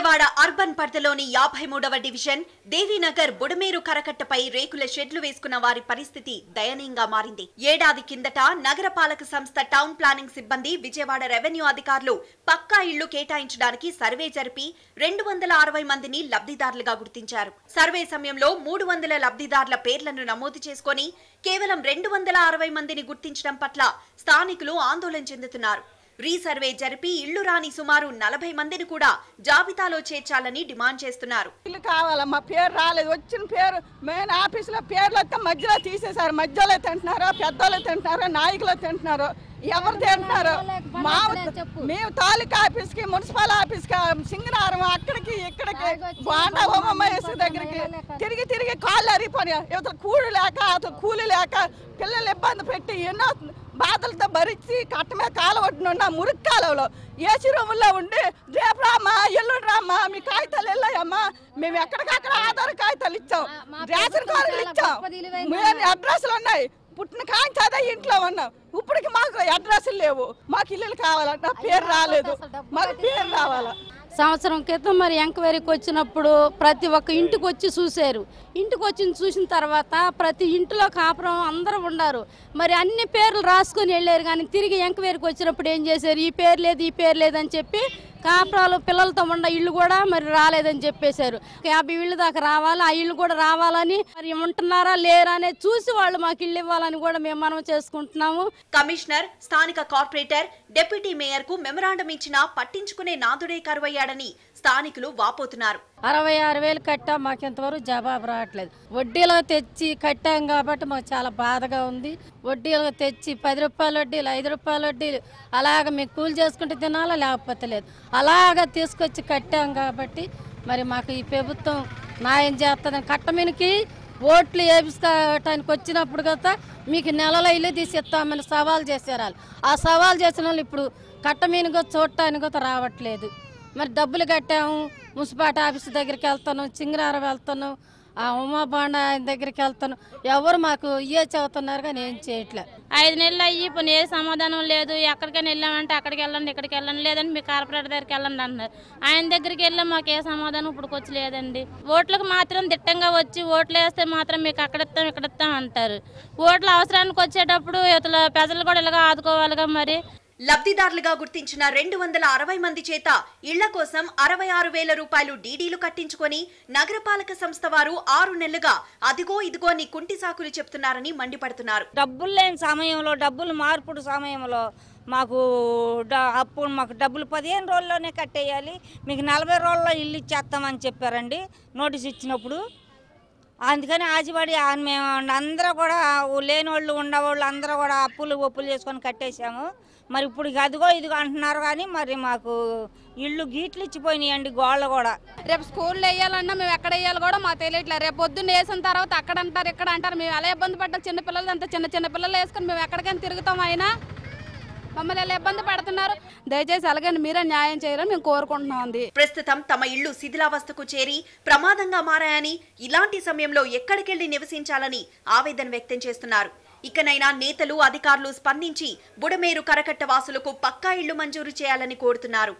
Vijayawada urban పరిధిలోని 53వ division Devi Nagar Budameru కరకట్టపై రేకుల షెడ్లు వేసుకున్న వారి పరిస్థితి దయనీయంగా మారింది. ఏడాది కిందట నగరపాలక సంస్థ టౌన్ ప్లానింగ్ సిబ్బంది విజయవాడ రెవెన్యూ అధికారులు పక్కా ఇళ్లు కేటాయించడానికి సర్వే జరిపి 260 మందిని లబ్ధిదారులుగా గుర్తించారు. సర్వే సమయంలో 300 లబ్ధిదారుల పేర్లను నమోదు చేసుకుని కేవలం 260 మందిని గుర్తించడం పట్ల స్థానికులు ఆందోళన చెందుతున్నారు. రీసర్వే జరిపి ఇళ్లు రాని సుమారు 40 మందిని కూడా జాబితాలో చేర్చాలని డిమాండ్ చేస్తున్నారు. ఇల్లు కావాలా, మా పేరు రాలేదు, వచ్చిన పేరు మెయిన్ ఆఫీసులో పేర్లు వస్తే మధ్యలో తీసేశారు. మధ్యలో తింటున్నారో, పెద్దోళ్ళు తింటున్నారో, నాయకులు తింటున్నారో, ఎవరు తింటున్నారో. మేము తాలూకా ఆఫీస్కి, మున్సిపల్ ఆఫీస్కి, సింగనారం అక్కడికి ఇక్కడికి బాండా ఉమామహేశ్వరి దగ్గరికి తిరిగి తిరిగి కాళ్ళు అరిగిపోయి ఇవతల కూలి లేక అతను కూలి లేక పిల్లలు ఇబ్బంది పెట్టి ఎన్నో బాధలతో భరించి కట్ట మీద కాలవట్టునున్న మురికి కాలంలో ఏసీ రూముల్లో ఉండి రేపు రామ్మా, ఎల్లుండి రామ్మా, మీ కాగితాలు వెళ్ళాయమ్మా, మేము ఎక్కడికక్కడ ఆధార్ కాగితాలు ఇచ్చాం, రేషన్ కార్డులు ఇచ్చాం, మేము అడ్రస్లు ఉన్నాయి, పుట్టిన కాంచి అదే ఇంట్లో ఉన్నాం. ఇప్పటికి మాకు అడ్రస్లు లేవు. మాకు ఇల్లు కావాలంట, పేరు రాలేదు, మాకు పేరు రావాలా. సంవత్సరం క్రితం మరి ఎంక్వైరీకి వచ్చినప్పుడు ప్రతి ఒక్క ఇంటికి వచ్చి చూశారు. ఇంటికి వచ్చి చూసిన తర్వాత ప్రతి ఇంటిలో కాపురం అందరూ ఉన్నారు. మరి అన్ని పేర్లు రాసుకొని వెళ్ళారు. కానీ తిరిగి ఎంక్వైరీకి వచ్చినప్పుడు ఏం చేశారు, ఈ పేరు లేదు, ఈ పేరు లేదని చెప్పి కాపురాలు పిల్లలతో ఉన్న ఇల్లు కూడా మరి రాలేదని చెప్పేశారు. 50 ఇళ్ళు దాకా రావాలి, ఆ ఇల్లు కూడా రావాలని మరి ఉంటున్నారా లేరా అనేది చూసి వాళ్ళు మాకు ఇల్లు ఇవ్వాలని కూడా మేము మనవి చేసుకుంటున్నాము. కమిషనర్, స్థానిక కార్పొరేటర్, డిప్యూటీ మేయర్ కు మెమరాండం ఇచ్చినా పట్టించుకునే నాదుడే కరువయ్యాడని స్థానికులు వాపోతున్నారు. 66,000 కట్టాం, మాకు ఇంతవరకు జవాబు రావట్లేదు. వడ్డీలో తెచ్చి కట్టాం కాబట్టి మాకు చాలా బాధగా ఉంది. వడ్డీలో తెచ్చి 10 రూపాయల వడ్డీలు, 5 రూపాయల వడ్డీలు అలాగ మీకు కూలి చేసుకుంటే తినాలా, లేకపోతే లేదు. అలాగ తీసుకొచ్చి కట్టాం కాబట్టి మరి మాకు ఈ ప్రభుత్వం న్యాయం చేస్తుందని కట్టమీనికి ఓట్లు వేసుకోవటానికి వచ్చినప్పుడు కదా మీకు నెలలో ఇల్లు తీసి ఇస్తామని సవాల్ చేశారు. ఆ సవాల్ చేసిన వాళ్ళు ఇప్పుడు కట్టమీనుగా చూడటానికి రావట్లేదు. మరి డబ్బులు కట్టాము, మున్సిపాలిటీ ఆఫీస్ దగ్గరికి వెళ్తాను, చింగరారం వెళ్తాను, ఆ ఉమాబాండ దగ్గరికి వెళ్తాను, ఎవరు మాకు ఇయే చదువుతున్నారు కానీ ఏం చేయట్లేదు. 5 నెలలు అయ్యి ఇప్పుడు ఏ సమాధానం లేదు. ఎక్కడికైనా వెళ్ళామంటే అక్కడికి వెళ్ళండి, ఇక్కడికి వెళ్ళండి, లేదండి మీ కార్పొరేటర్ దగ్గరికి వెళ్ళండి అంటున్నారు. ఆయన దగ్గరికి వెళ్ళాం, మాకు ఏ సమాధానం ఇప్పుడు వచ్చి లేదండి. ఓట్లకు మాత్రం దిట్టంగా వచ్చి ఓట్లు వేస్తే మాత్రం మీకు అక్కడ ఇస్తాం ఇక్కడ ఇస్తాం అంటారు. ఓట్ల అవసరానికి వచ్చేటప్పుడు ఇతల ప్రజలు కూడా ఇలాగా ఆదుకోవాలిగా. మరి లబ్ధిదారులుగా గుర్తించిన 260 మంది చేత ఇళ్ల కోసం 66,000 రూపాయలు డీడీలు కట్టించుకొని నగరపాలక సంస్థ వారు 6 నెలలుగా అదిగో ఇదిగో అని కుంటి సాకులు చెప్తున్నారని మండిపడుతున్నారు. డబ్బులు లేని సమయంలో, డబ్బులు మార్పుడు సమయంలో మాకు డబ్బులు 15 రోజుల్లోనే కట్టేయాలి, మీకు 40 రోజుల్లో ఇల్లు ఇచ్చేస్తామని చెప్పారండి నోటీస్ ఇచ్చినప్పుడు. అందుకని ఆశపడి మేము అందరూ కూడా లేని వాళ్ళు ఉండేవాళ్ళు అందరూ కూడా ఒప్పులు చేసుకొని కట్టేశాము. మరి ఇప్పుడు అదిగో ఇదిగో అంటున్నారు కానీ మరి మాకు ఇళ్ళు గీట్లు ఇచ్చిపోయినాయండి. గోళ్ళ కూడా రేపు స్కూల్లో వేయాలన్నా మేము ఎక్కడ వేయాలి కూడా మాకు తెలియట్లేదు. రేపు పొద్దున్న వేసిన తర్వాత అక్కడ అంటారు ఇక్కడ అంటారు. మేము ఎలా ఇబ్బంది పడ్డాం, చిన్నపిల్లలు అంత చిన్న పిల్లలు వేసుకొని మేము ఎక్కడికైనా తిరుగుతాం. అయినా మమ్మల్ని ఎలా ఇబ్బంది పడుతున్నారు. దయచేసి అలాగే మీరే న్యాయం చేయాలని మేము కోరుకుంటున్నాం. ప్రస్తుతం తమ ఇళ్లు శిథిలావస్థకు చేరి ప్రమాదంగా మారాయని, ఇలాంటి సమయంలో ఎక్కడికెళ్లి నివసించాలని ఆవేదన వ్యక్తం చేస్తున్నారు. ఇకనైనా నేతలు, అధికారులు స్పందించి బుడమేరు కరకట్ట వాసులకు పక్కా ఇళ్లు మంజూరు చేయాలని కోరుతున్నారు.